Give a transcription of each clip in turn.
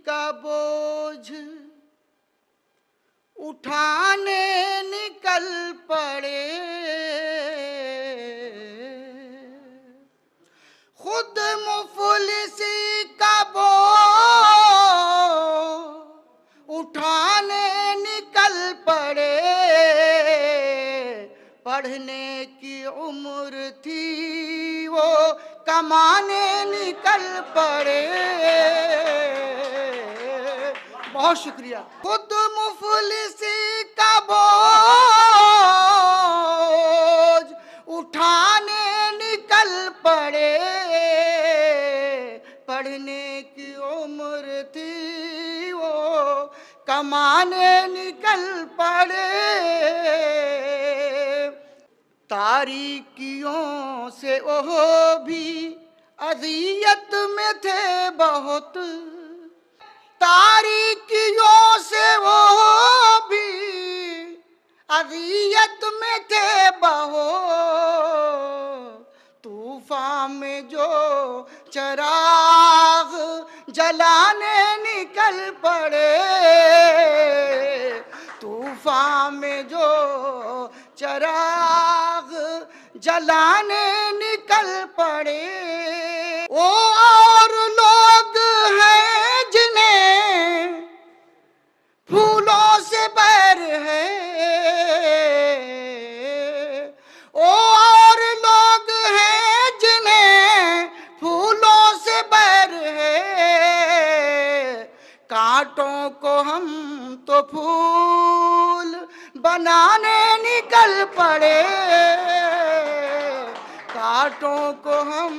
का बोझ उठाने निकल पड़े, खुद मुफलिसी का बोझ उठाने निकल पड़े। पढ़ने की उम्र थी वो कमाने निकल पड़े। बहुत शुक्रिया। खुद मुफलिसी का बोझ उठाने निकल पड़े। पढ़ने की उम्र थी वो कमाने निकल पड़े। तारीकियों से ओह भी अज़ियत में थे बहुत, तारीकियों से वो भी अज़ियत में थे बहुत। तूफान में जो चराग जलाने निकल पड़े, तूफान में जो चराग जलाने निकल पड़े। वो और लोग हैं जिन्हें फूलों से बैर है, वो और लोग हैं जिन्हें फूलों से बैर है। कांटों को हम तो फूल बनाने निकल पड़े, कांटों को हम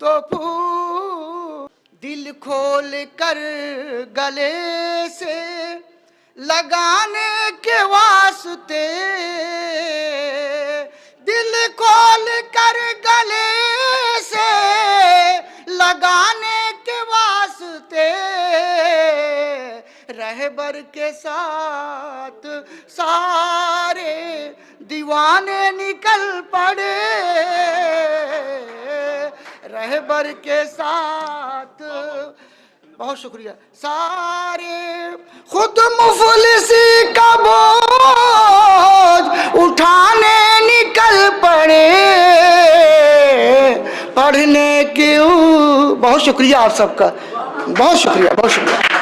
तो फूल। दिल खोल कर गले से लगाने के वास्ते, दिल खोल कर गले से लगाने के वास्ते। रहबर के साथ सारे दीवाने निकल पड़े, रहबर के साथ। बहुत शुक्रिया। सारे खुद मुफलिसी का बोझ उठाने निकल पड़े। पढ़ने की बहुत शुक्रिया आप सबका, बहुत शुक्रिया, बहुत शुक्रिया।